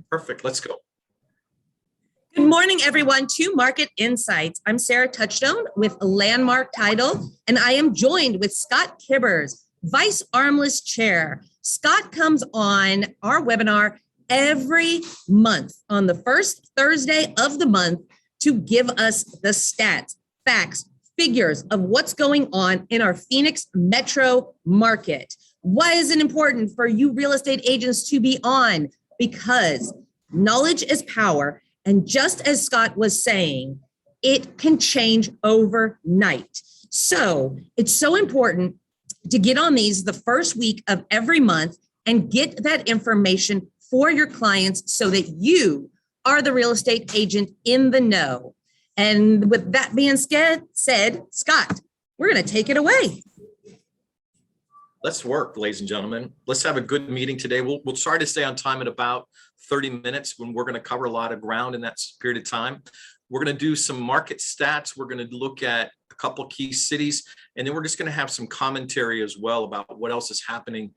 Perfect. Let's go. Good morning, everyone, to Market Insights. I'm Sarah Touchstone with Landmark Title, and I am joined with Scott Kiburz, Vice ARMLS Chair. Scott comes on our webinar every month on the first Thursday of the month to give us the stats, facts, figures of what's going on in our Phoenix metro market. Why is it important for you real estate agents to be on? Because knowledge is power. And just as Scott was saying, it can change overnight. So it's so important to get on these the first week of every month and get that information for your clients so that you are the real estate agent in the know. And with that being said, Scott, we're going to take it away. Let's work, ladies and gentlemen. Let's have a good meeting today. We'll try to stay on time at about 30 minutes when we're going to cover a lot of ground in that period of time. We're going to do some market stats. We're going to look at a couple of key cities, and then we're just going to have some commentary as well about what else is happening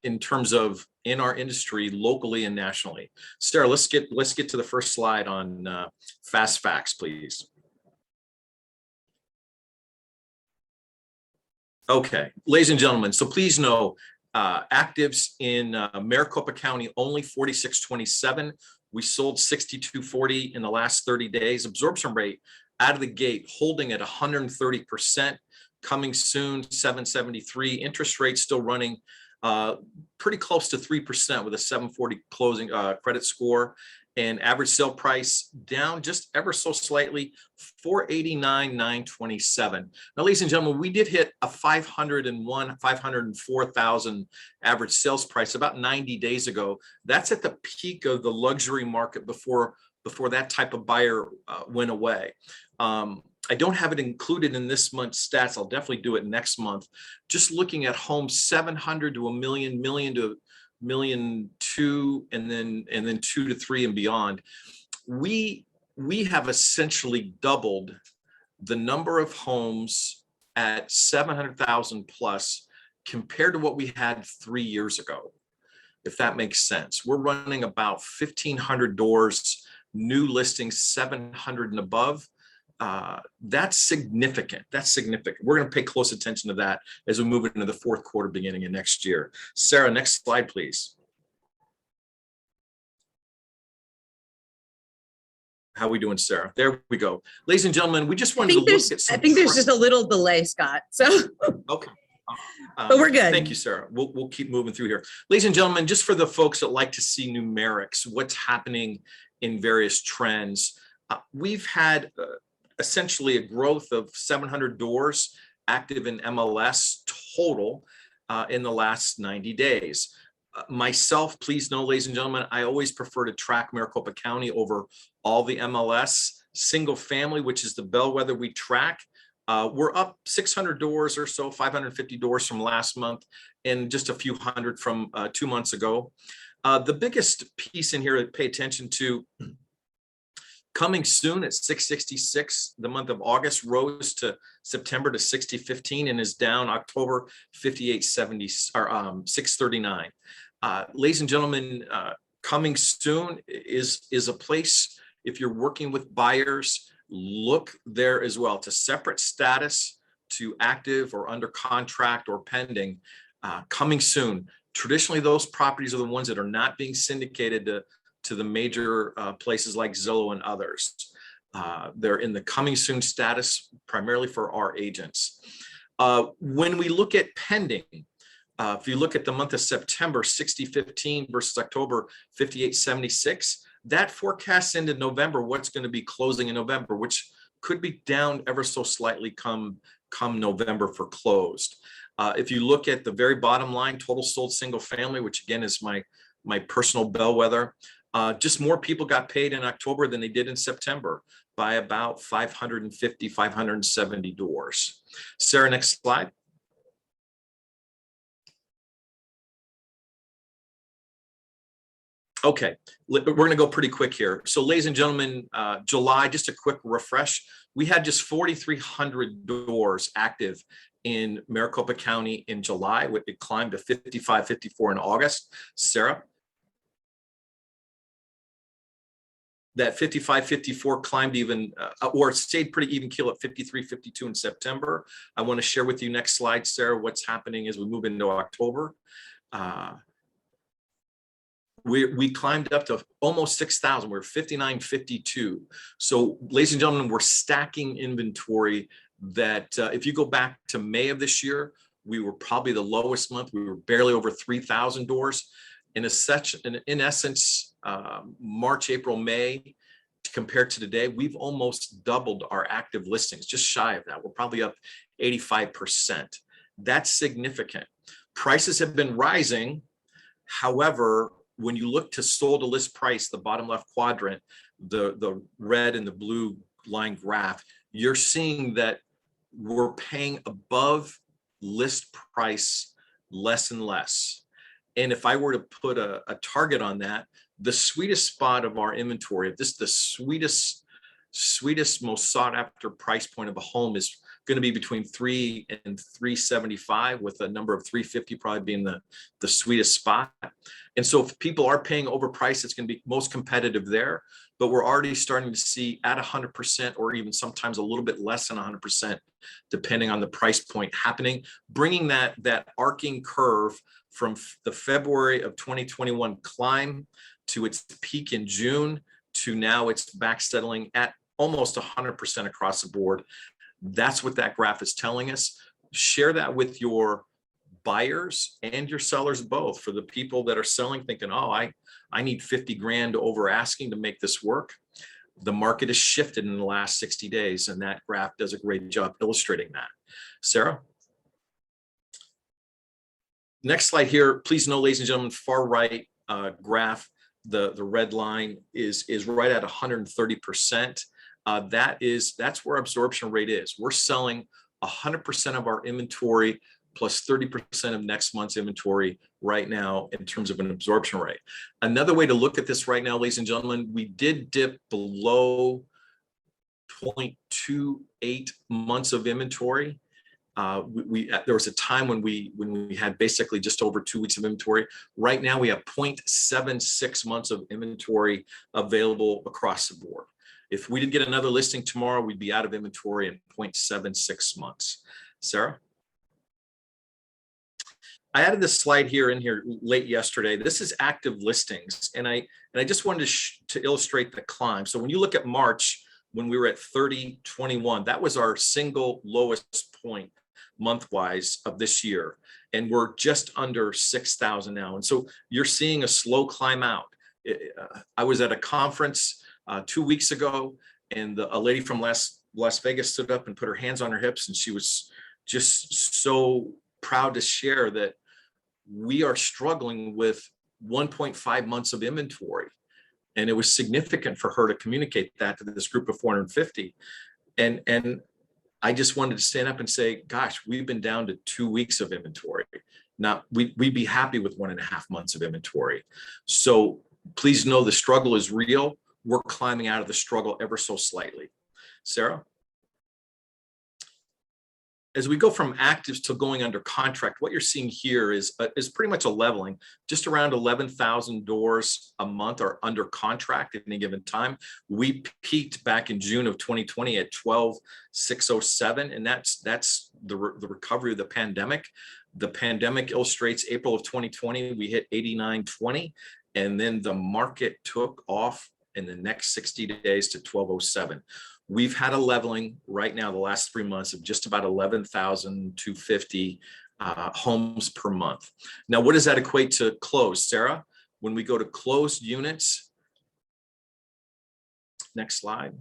in terms of in our industry locally and nationally. Sarah, let's get to the first slide on fast facts, please. Okay, ladies and gentlemen, so please know actives in Maricopa County only 4627. We sold 6240 in the last 30 days. Absorption rate out of the gate holding at 130%. Coming soon 773. Interest rate still running pretty close to 3% with a 740 closing credit score, and average sale price down just ever so slightly, 489,927. Now, ladies and gentlemen, we did hit a 504,000 average sales price about 90 days ago. That's at the peak of the luxury market before that type of buyer went away. I don't have it included in this month's stats. I'll definitely do it next month. Just looking at homes 700 to a million to million two, and then 2 to 3 and beyond. We have essentially doubled the number of homes at 700,000 plus compared to what we had 3 years ago, if that makes sense. We're running about 1,500 doors, new listings 700 and above. That's significant. We're going to pay close attention to that as we move into the fourth quarter beginning of next year. Sarah, next slide, please. How are we doing, Sarah? There we go. Ladies and gentlemen, we just wanted to look at some. I think there's just a little delay, Scott. So okay. But we're good. Thank you, Sarah. We'll keep moving through here. Ladies and gentlemen, just for the folks that like to see numerics, what's happening in various trends, we've had essentially a growth of 700 doors active in MLS total in the last 90 days. Myself, please know, ladies and gentlemen, I always prefer to track Maricopa County over all the MLS. Single family, which is the bellwether we track, we're up 600 doors or so, 550 doors from last month, and just a few hundred from 2 months ago. The biggest piece in here to pay attention to, coming soon at 666, the month of August rose to September to 6015 and is down October 5870 or 639. Ladies and gentlemen, coming soon is a place, if you're working with buyers, look there as well. It's a separate status to active or under contract or pending. Coming soon. Traditionally, those properties are the ones that are not being syndicated to the major places like Zillow and others. They're in the coming soon status primarily for our agents. When we look at pending, if you look at the month of September, 6015 versus October 5876, that forecasts into November what's going to be closing in November, which could be down ever so slightly come November for closed. If you look at the very bottom line, total sold single family, which again is my personal bellwether, just more people got paid in October than they did in September by about 550, 570 doors. Sarah, next slide. Okay, we're going to go pretty quick here. So ladies and gentlemen, July, just a quick refresh. We had just 4,300 doors active in Maricopa County in July. It climbed to 55, 54 in August. Sarah? That 55, 54 climbed even, or stayed pretty even keel at 53, 52 in September. I want to share with you next slide, Sarah, what's happening as we move into October. We climbed up to almost 6,000. We're 59.52. So ladies and gentlemen, we're stacking inventory that if you go back to May of this year, we were probably the lowest month. We were barely over 3,000 doors. In essence, March, April, May, compared to today, we've almost doubled our active listings, just shy of that. We're probably up 85%. That's significant. Prices have been rising. However, when you look to sold to list price, the bottom left quadrant, the red and the blue line graph, you're seeing that we're paying above list price less and less. And if I were to put a target on that, the sweetest spot of our inventory, the sweetest, most sought after price point of a home is going to be between 3 and 375, with a number of 350 probably being the sweetest spot. And so if people are paying overpriced, it's going to be most competitive there. But we're already starting to see at 100%, or even sometimes a little bit less than 100%, depending on the price point happening, bringing that arcing curve from the February of 2021 climb to its peak in June to now it's back settling at almost 100% across the board. That's what that graph is telling us. Share that with your buyers and your sellers both. For the people that are selling thinking, oh, I need 50 grand over asking to make this work. The market has shifted in the last 60 days, and that graph does a great job illustrating that. Sarah? Next slide here. Please know, ladies and gentlemen, far right graph, the red line is right at 130%. That's where absorption rate is. We're selling 100% of our inventory plus 30% of next month's inventory right now in terms of an absorption rate. Another way to look at this right now, ladies and gentlemen, we did dip below 0.28 months of inventory. There was a time when we had basically just over 2 weeks of inventory. Right now we have 0.76 months of inventory available across the board. If we did get another listing tomorrow, we'd be out of inventory in 0.76 months. Sarah? I added this slide in here late yesterday. This is active listings, and I just wanted to illustrate the climb. So when you look at March, when we were at 3021, that was our single lowest point month-wise of this year, and we're just under 6,000 now. And so you're seeing a slow climb out. I was at a conference 2 weeks ago, and a lady from Las Vegas stood up and put her hands on her hips, and she was just so proud to share that we are struggling with 1.5 months of inventory. And it was significant for her to communicate that to this group of 450. And I just wanted to stand up and say, gosh, we've been down to 2 weeks of inventory. Now, we'd be happy with 1.5 months of inventory. So please know the struggle is real. We're climbing out of the struggle ever so slightly. Sarah? As we go from actives to going under contract, what you're seeing here is pretty much a leveling. Just around 11,000 doors a month are under contract at any given time. We peaked back in June of 2020 at 12,607, and that's the recovery of the pandemic. The pandemic illustrates April of 2020, we hit 8920, and then the market took off in the next 60 days to 1207. We've had a leveling right now the last 3 months of just about 11,250 homes per month. Now, what does that equate to closed, Sarah? When we go to closed units, next slide.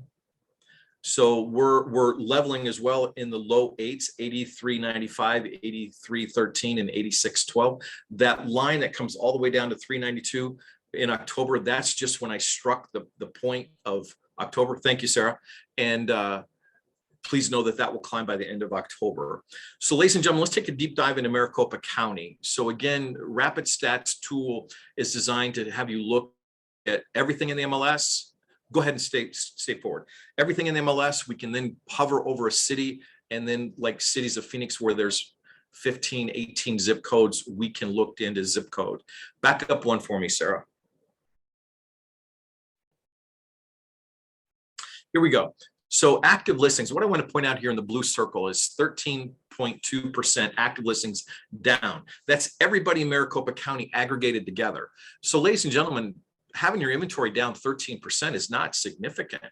So we're leveling as well in the low 8s, 8395, 8313, and 8612. That line that comes all the way down to 392 in October, that's just when I struck the point of October. Thank you, Sarah. And please know that will climb by the end of October. So ladies and gentlemen, let's take a deep dive into Maricopa County. So again, Rapid Stats tool is designed to have you look at everything in the MLS. Go ahead and stay forward. Everything in the MLS, we can then hover over a city, and then like cities of Phoenix where there's 15, 18 zip codes, we can look into zip code. Back up one for me, Sarah. Here we go. So active listings, what I want to point out here in the blue circle is 13.2% active listings down. That's everybody in Maricopa County aggregated together. So ladies and gentlemen, having your inventory down 13% is not significant.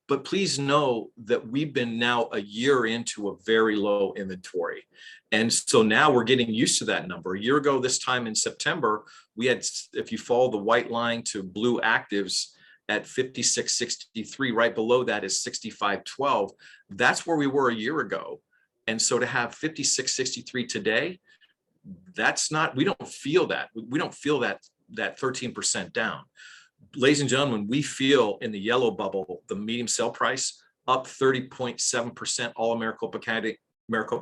But please know that we've been now a year into a very low inventory. And so now we're getting used to that number. A year ago, this time in September, we had, if you follow the white line to blue actives, at 5663, right below that is 6512. That's where we were a year ago. And so to have 5663 today, that's not, we don't feel that. We don't feel that 13% down. Ladies and gentlemen, we feel in the yellow bubble, the medium sale price up 30.7%, all of Maricopa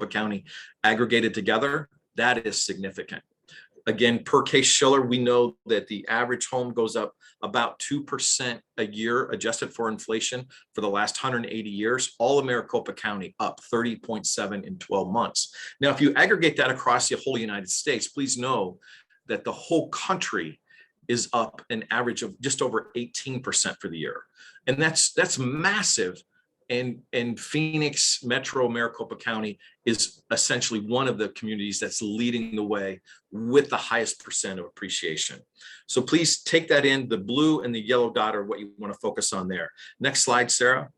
County aggregated together. That is significant. Again, per case Schiller, we know that the average home goes up about 2% a year, adjusted for inflation, for the last 180 years. All of Maricopa County up 30.7 in 12 months. Now, if you aggregate that across the whole United States, please know that the whole country is up an average of just over 18% for the year. And that's massive. And Phoenix Metro Maricopa County is essentially one of the communities that's leading the way with the highest percent of appreciation. So please take that in. The blue and the yellow dot are what you want to focus on there. Next slide, Sarah.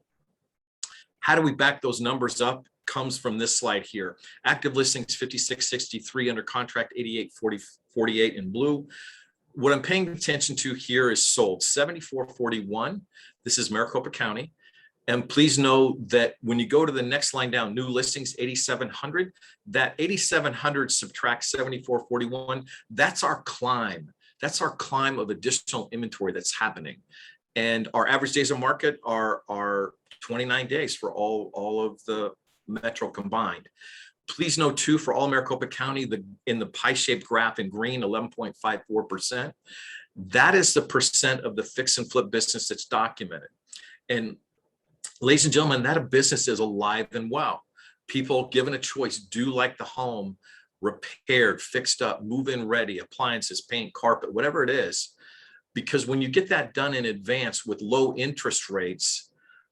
How do we back those numbers up? Comes from this slide here. Active listings 5663, under contract 8848 in blue. What I'm paying attention to here is sold 7441. This is Maricopa County. And please know that when you go to the next line down, new listings 8,700, that 8,700 subtract 7441, that's our climb. That's our climb of additional inventory that's happening. And our average days on market are 29 days for all of the metro combined. Please know too, for all Maricopa County, in the pie-shaped graph in green, 11.54%, that is the percent of the fix and flip business that's documented. And ladies and gentlemen, that business is alive and well. People given a choice do like the home repaired, fixed up, move-in ready, appliances, paint, carpet, whatever it is. Because when you get that done in advance with low interest rates,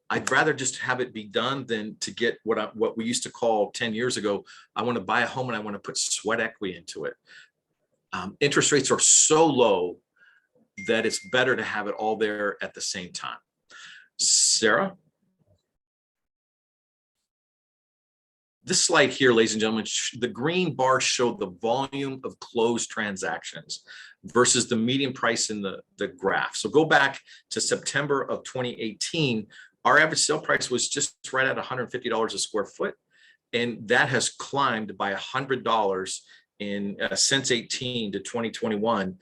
I'd rather just have it be done than to get what we used to call 10 years ago, I want to buy a home and I want to put sweat equity into it. Interest rates are so low that it's better to have it all there at the same time. Sarah? This slide here, ladies and gentlemen, the green bars show the volume of closed transactions versus the median price in the graph. So go back to September of 2018, our average sale price was just right at $150 a square foot. And that has climbed by $100 since 18 to 2021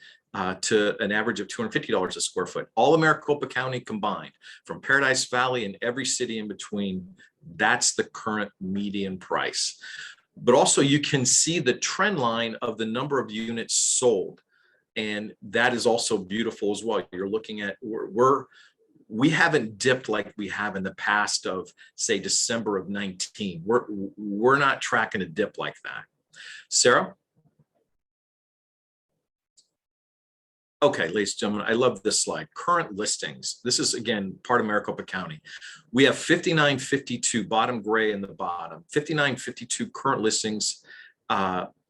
to an average of $250 a square foot. All of Maricopa County combined, from Paradise Valley and every city in between, that's the current median price. But also you can see the trend line of the number of units sold. And that is also beautiful as well. You're looking at, we haven't dipped like we have in the past of, say, December of 19. We're not tracking a dip like that. Sarah? Okay, ladies and gentlemen, I love this slide. Current listings. This is, again, part of Maricopa County. We have 5952, bottom gray in the bottom, 5952 current listings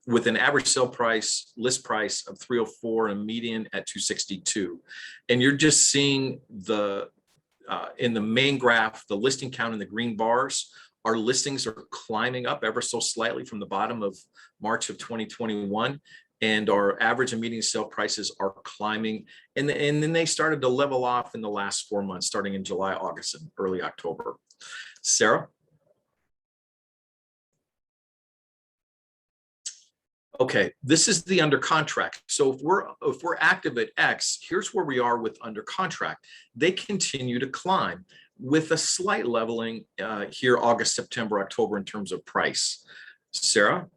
with an average sale price, list price of 304 and a median at 262. And you're just seeing in the main graph, the listing count in the green bars. Our listings are climbing up ever so slightly from the bottom of March of 2021. And our average and median sale prices are climbing. And then they started to level off in the last 4 months, starting in July, August, and early October. Sarah? Okay, this is the under contract. So if we're active at X, here's where we are with under contract. They continue to climb with a slight leveling here, August, September, October, in terms of price. Sarah?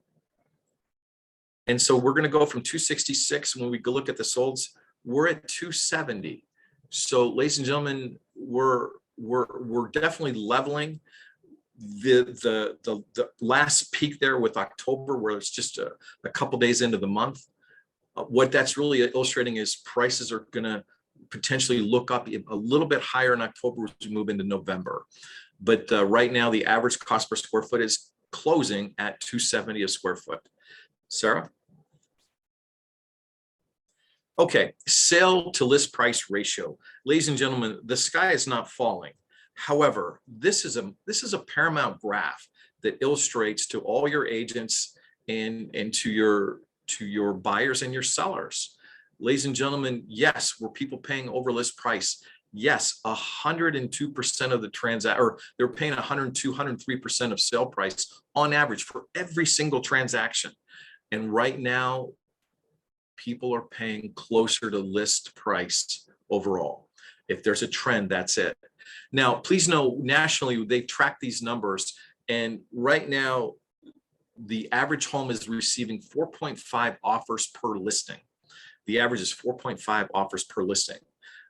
And so we're going to go from 266. When we go look at the solds, we're at 270. So, ladies and gentlemen, we're definitely leveling. The last peak there with October, where it's just a couple days into the month, what that's really illustrating is prices are going to potentially look up a little bit higher in October as we move into November. But right now, the average cost per square foot is closing at $270 a square foot. Sarah? Okay, sale to list price ratio. Ladies and gentlemen, the sky is not falling. However, this is a paramount graph that illustrates to all your agents and to your buyers and your sellers. Ladies and gentlemen, yes, were people paying over list price? Yes, 102% of the transact, or they're paying 102, 103% of sale price on average for every single transaction. And right now, people are paying closer to list price overall. If there's a trend, that's it. Now, please know, nationally, they track these numbers, and right now, the average home is receiving 4.5 offers per listing. The average is 4.5 offers per listing.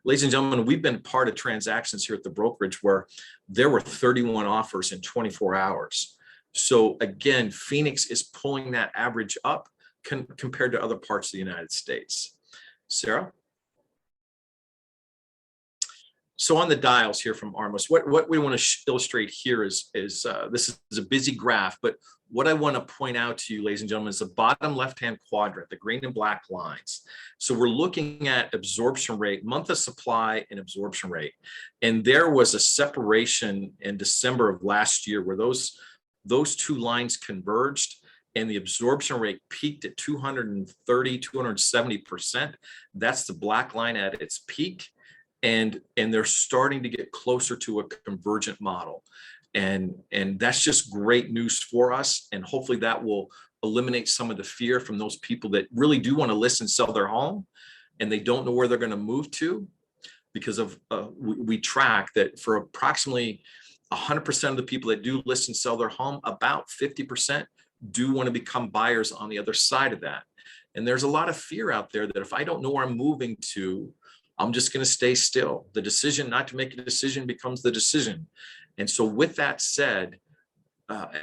Ladies and gentlemen, we've been part of transactions here at the brokerage where there were 31 offers in 24 hours. So again, Phoenix is pulling that average up compared to other parts of the United States. Sarah? So on the dials here from ARMLS, what we want to illustrate here is this is a busy graph, but what I want to point out to you, ladies and gentlemen, is the bottom left-hand quadrant, the green and black lines. So we're looking at absorption rate, month of supply and absorption rate. And there was a separation in December of last year where those two lines converged and the absorption rate peaked at 230, 270%. That's the black line at its peak. And they're starting to get closer to a convergent model. And that's just great news for us. And hopefully that will eliminate some of the fear from those people that really do want to list and sell their home and they don't know where they're going to move to, because of we track that for approximately 100% of the people that do list and sell their home, about 50% do want to become buyers on the other side of that. And there's a lot of fear out there that if I don't know where I'm moving to, I'm just going to stay still. The decision not to make a decision becomes the decision. And so with that said,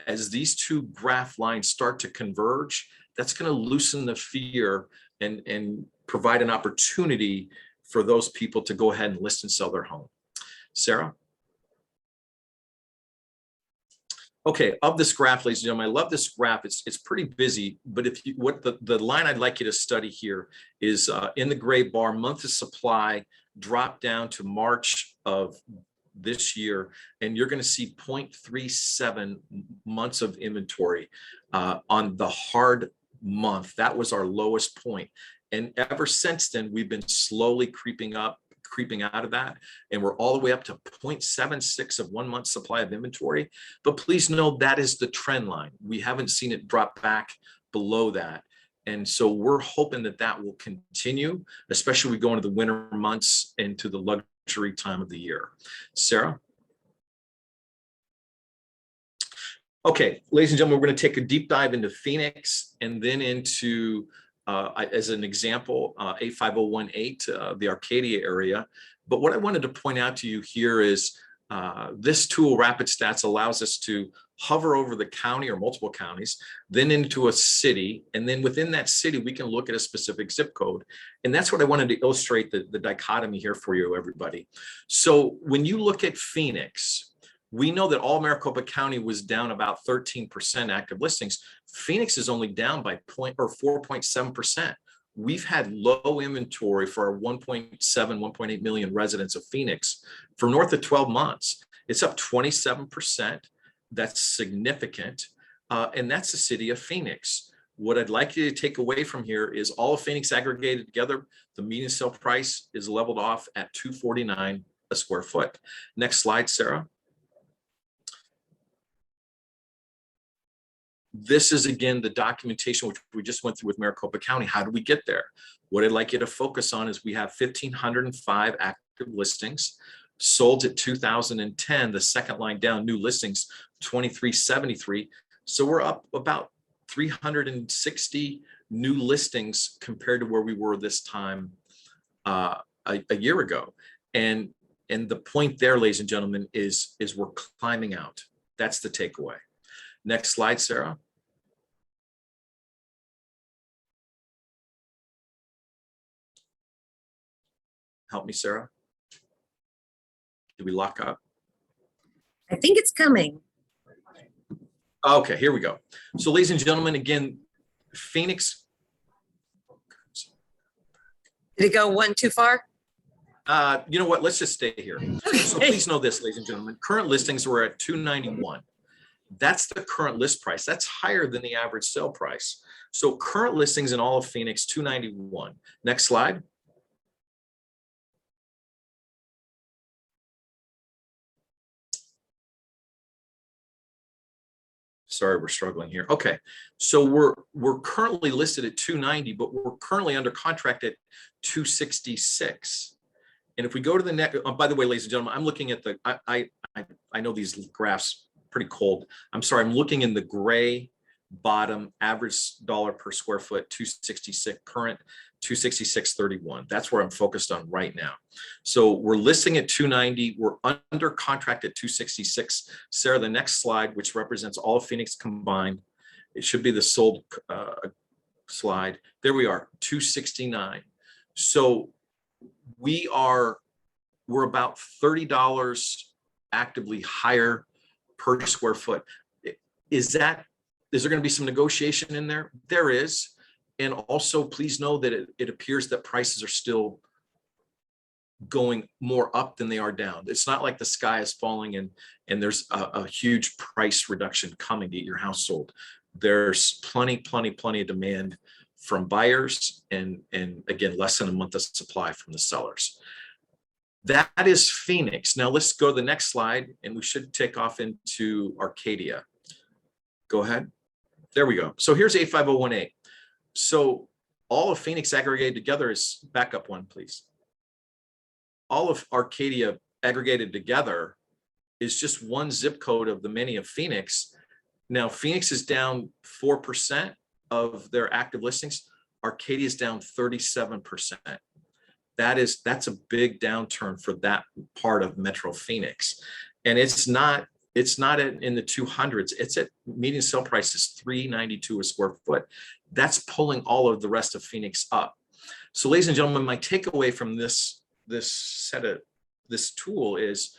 as these two graph lines start to converge, that's going to loosen the fear and provide an opportunity for those people to go ahead and list and sell their home. Sarah? Okay, of this graph, ladies and gentlemen, I love this graph. It's pretty busy, but if you, the line I'd like you to study here is in the gray bar, month of supply dropped down to March of this year, and you're going to see 0.37 months of inventory on the hard month. That was our lowest point. And ever since then, we've been slowly creeping out of that, and we're all the way up to 0.76 of 1 month supply of inventory. But please know that is the trend line. We haven't seen it drop back below that. And so we're hoping that that will continue, especially we go into the winter months into the luxury time of the year. Sarah? Okay, ladies and gentlemen, we're going to take a deep dive into Phoenix and then into as an example, 85018, the Arcadia area. But what I wanted to point out to you here is this tool, Rapid Stats, allows us to hover over the county or multiple counties, then into a city. And then within that city, we can look at a specific zip code. And that's what I wanted to illustrate the dichotomy here for you, everybody. So when you look at Phoenix, we know that all Maricopa County was down about 13% active listings. Phoenix is only down by 4.7%. We've had low inventory for our 1.7, 1.8 million residents of Phoenix for north of 12 months. It's up 27%. That's significant. And that's the city of Phoenix. What I'd like you to take away from here is all of Phoenix aggregated together, the median sale price is leveled off at $249 a square foot. Next slide, Sarah. This is, again, the documentation which we just went through with Maricopa County. How do we get there? What I'd like you to focus on is we have 1,505 active listings, sold at 2010, the second line down, new listings, 2,373. So we're up about 360 new listings compared to where we were this time a year ago. And the point there, ladies and gentlemen, is we're climbing out. That's the takeaway. Next slide, Sarah. Help me, Sarah. Did we lock up? I think it's coming. Okay, here we go. So ladies and gentlemen, again, Phoenix. Did it go one too far? You know what? Let's just stay here. So please know this, ladies and gentlemen, current listings were at 291. That's the current list price. That's higher than the average sale price. So current listings in all of Phoenix, 291. Next slide. Sorry, we're struggling here. Okay, so we're currently listed at 290, but we're currently under contract at 266. And if we go to the next, by the way, ladies and gentlemen, I'm looking at the, I know these graphs pretty cold. I'm sorry, I'm looking in the gray bottom average dollar per square foot, 266, current 266.31. That's where I'm focused on right now. So we're listing at 290. We're under contract at 266. Sarah, the next slide, which represents all of Phoenix combined, it should be the sold slide. There we are, 269. So we're about $30 actively higher per square foot. Is there going to be some negotiation in there? There is. And also, please know that it appears that prices are still going more up than they are down. It's not like the sky is falling and there's a huge price reduction coming to get your house sold. There's plenty of demand from buyers and again, less than a month of supply from the sellers. That is Phoenix. Now let's go to the next slide and we should take off into Arcadia. Go ahead. There we go. So here's 85018. So all of Phoenix aggregated together is, back up one, please. All of Arcadia aggregated together is just one zip code of the many of Phoenix. Now Phoenix is down 4% of their active listings. Arcadia is down 37%. That's a big downturn for that part of Metro Phoenix. And it's not in the 200s. It's at median sale price is $392 a square foot. That's pulling all of the rest of Phoenix up. So ladies and gentlemen, my takeaway from this tool is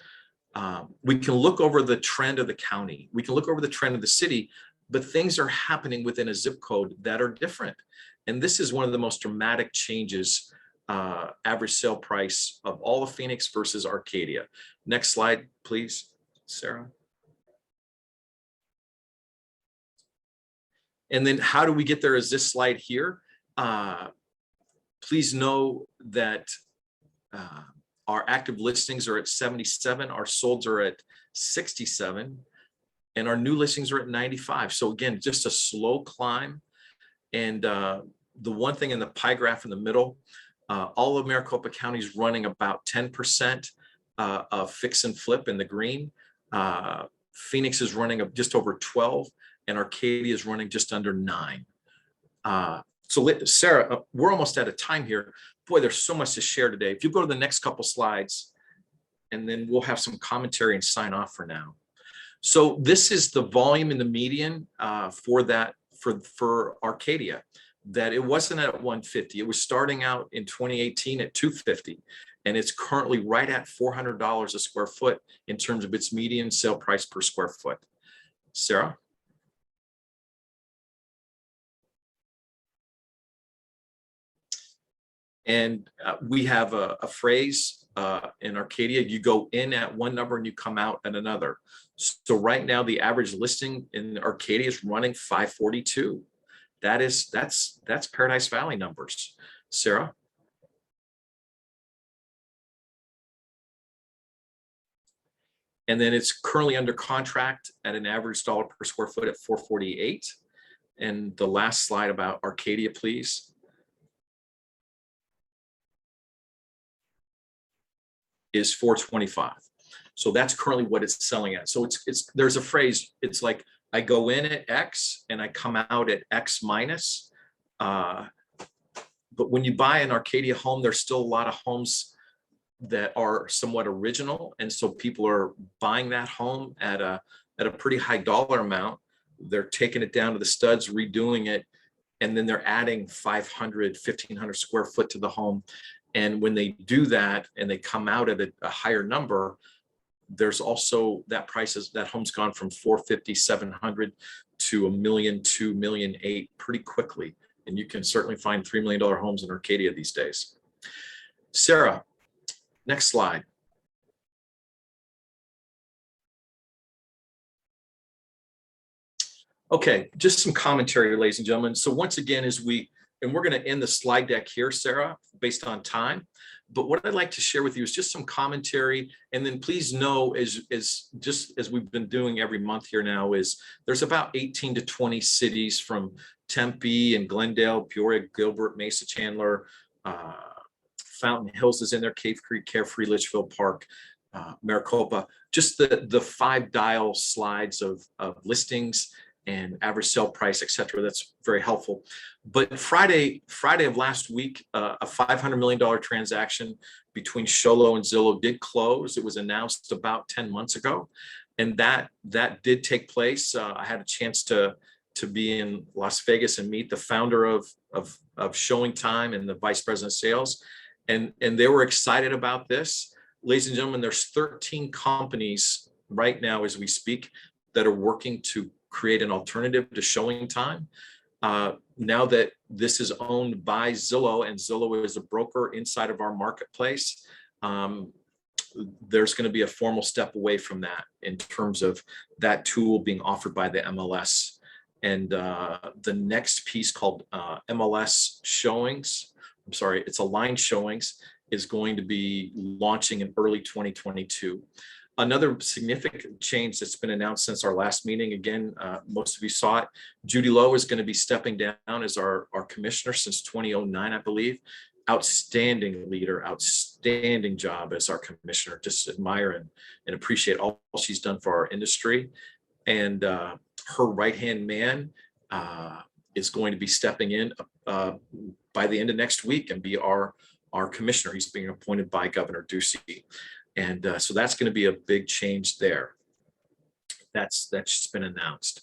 we can look over the trend of the county. We can look over the trend of the city, but things are happening within a zip code that are different. And this is one of the most dramatic changes, average sale price of all of Phoenix versus Arcadia. Next slide, please, Sarah. And then how do we get there is this slide here. Please know that our active listings are at 77, our solds are at 67, and our new listings are at 95. So again, just a slow climb. And the one thing in the pie graph in the middle, all of Maricopa County is running about 10% of fix and flip in the green. Phoenix is running just over 12, and Arcadia is running just under 9. So Sarah, we're almost out of time here. Boy, there's so much to share today. If you go to the next couple slides, and then we'll have some commentary and sign off for now. So this is the volume in the median for Arcadia, that it wasn't at 150. It was starting out in 2018 at 250, and it's currently right at $400 a square foot in terms of its median sale price per square foot. Sarah? And we have a phrase in Arcadia, you go in at one number and you come out at another. So right now, the average listing in Arcadia is running 542. That's Paradise Valley numbers. Sarah? And then it's currently under contract at an average dollar per square foot at 448. And the last slide about Arcadia, please. Is 425. So that's currently what it's selling at. So there's a phrase, it's like I go in at X and I come out at X minus. But when you buy an Arcadia home, there's still a lot of homes that are somewhat original. And so people are buying that home at a pretty high dollar amount. They're taking it down to the studs, redoing it, and then they're adding 500, 1,500 square foot to the home. And when they do that and they come out at a higher number, there's also that that home's gone from 450, 700 to $1 million, $2 million, $8 million pretty quickly. And you can certainly find $3 million homes in Arcadia these days. Sarah, next slide. Okay, just some commentary, ladies and gentlemen. So once again, and we're going to end the slide deck here, Sarah, based on time. But what I'd like to share with you is just some commentary. And then please know, just as we've been doing every month here now, is there's about 18 to 20 cities from Tempe and Glendale, Peoria, Gilbert, Mesa, Chandler, Fountain Hills is in there, Cave Creek, Carefree, Litchfield Park, Maricopa, just the 5 dial slides of listings and average sale price, et cetera. That's very helpful. But Friday of last week, a $500 million transaction between Sholo and Zillow did close. It was announced about 10 months ago. And that did take place. I had a chance to be in Las Vegas and meet the founder of Showing Time and the vice president of sales. And they were excited about this. Ladies and gentlemen, there's 13 companies right now as we speak that are working to create an alternative to Showing Time. Now that this is owned by Zillow and Zillow is a broker inside of our marketplace, there's going to be a formal step away from that in terms of that tool being offered by the MLS. And the next piece called MLS Showings, I'm sorry, it's Aligned Showings, is going to be launching in early 2022. Another significant change that's been announced since our last meeting, again, most of you saw it, Judy Lowe is going to be stepping down as our commissioner since 2009, I believe. Outstanding leader, outstanding job as our commissioner. Just admire and appreciate all she's done for our industry. And her right-hand man is going to be stepping in by the end of next week and be our commissioner. He's being appointed by Governor Ducey. And so that's going to be a big change there. That's just been announced.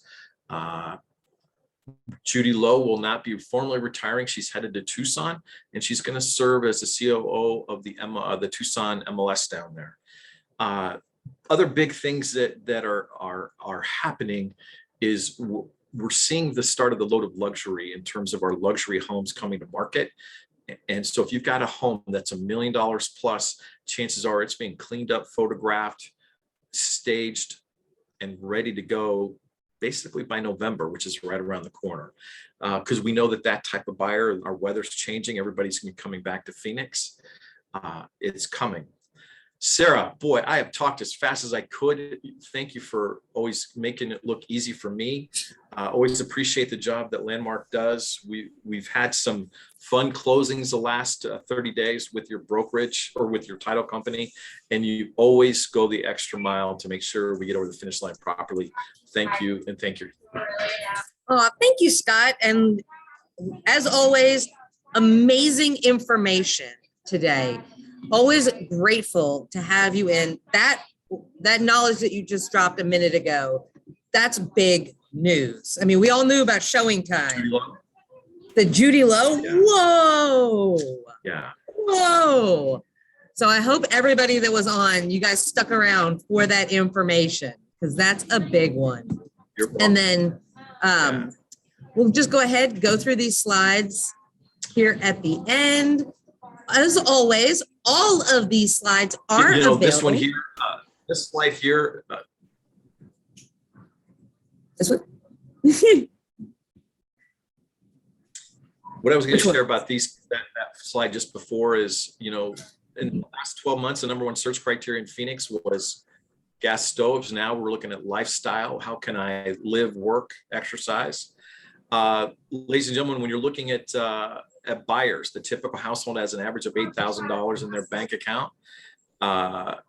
Judy Lowe will not be formally retiring. She's headed to Tucson, and she's going to serve as the COO of the Tucson MLS down there. Other big things that are happening is we're seeing the start of the load of luxury in terms of our luxury homes coming to market. And so if you've got a home that's $1 million plus, chances are it's being cleaned up, photographed, staged, and ready to go basically by November, which is right around the corner. Because we know that type of buyer, our weather's changing, everybody's going to be coming back to Phoenix. It's coming. Sarah, boy, I have talked as fast as I could. Thank you for always making it look easy for me. Always appreciate the job that Landmark does. We've had some fun closings the last 30 days with your brokerage or with your title company, and you always go the extra mile to make sure we get over the finish line properly. Thank you, and thank you. Oh, thank you, Scott. And as always, amazing information today. Always grateful to have you in. That knowledge that you just dropped a minute ago, that's big news. I mean, we all knew about Showing Time. The Judy Lowe? Yeah. Whoa. Yeah. Whoa. So I hope everybody that was on, you guys stuck around for that information, because that's a big one. And then we'll just go ahead, go through these slides here at the end. As always, all of these slides are available. This one here, this slide here. This one? What I was going to share about that slide just before is, in the last 12 months, the #1 search criteria in Phoenix was gas stoves. Now we're looking at lifestyle. How can I live, work, exercise? Ladies and gentlemen, when you're looking at buyers, the typical household has an average of $8,000 in their bank account. And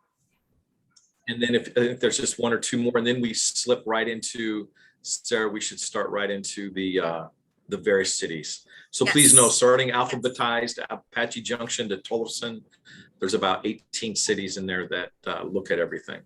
then if there's just one or two more, and then we slip right into, Sarah, we should start right into the various cities. So yes. Please know, starting alphabetized, Apache Junction to Tolleson, there's about 18 cities in there that look at everything.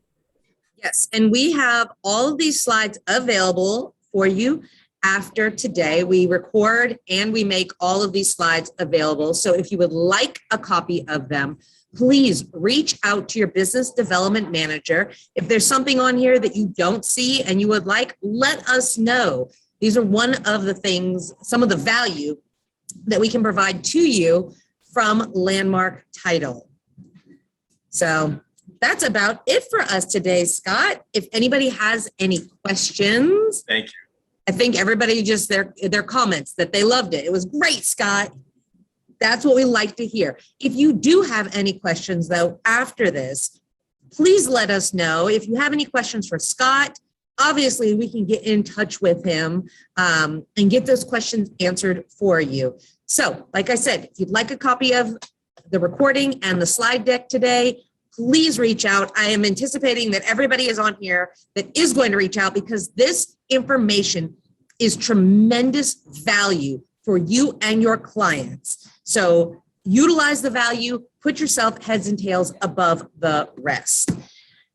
Yes, and we have all of these slides available for you after today. We record and we make all of these slides available. So if you would like a copy of them, please reach out to your business development manager. If there's something on here that you don't see and you would like, let us know. These are one of the things, some of the value that we can provide to you from Landmark Title. So that's about it for us today, Scott. If anybody has any questions. Thank you. I think everybody just their comments that they loved it. It was great, Scott. That's what we like to hear. If you do have any questions, though, after this, please let us know. If you have any questions for Scott, obviously we can get in touch with him and get those questions answered for you. So, like I said, if you'd like a copy of the recording and the slide deck today, please reach out. I am anticipating that everybody is on here that is going to reach out because this information is tremendous value for you and your clients. So utilize the value, put yourself heads and tails above the rest.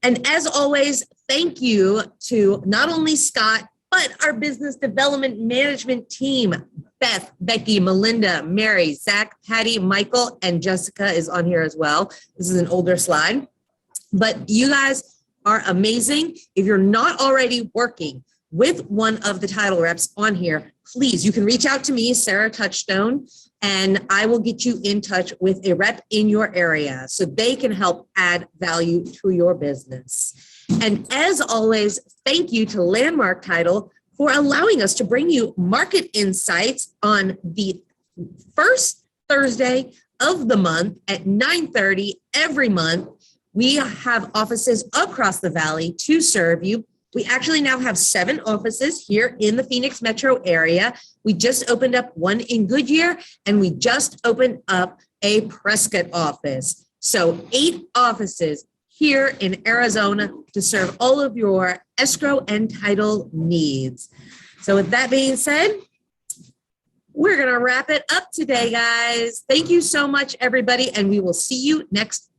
And as always, thank you to not only Scott, but our business development management team, Beth, Becky, Melinda, Mary, Zach, Patty, Michael, and Jessica is on here as well. This is an older slide, but you guys are amazing. If you're not already working with one of the title reps on here, please, you can reach out to me, Sarah Touchstone, and I will get you in touch with a rep in your area so they can help add value to your business. And as always, thank you to Landmark Title for allowing us to bring you market insights on the first Thursday of the month at 9:30 every month. We have offices across the valley to serve you. We actually now have 7 offices here in the Phoenix metro area. We just opened up one in Goodyear, and we just opened up a Prescott office. So 8 offices here in Arizona to serve all of your escrow and title needs. So with that being said, we're going to wrap it up today, guys. Thank you so much, everybody, and we will see you next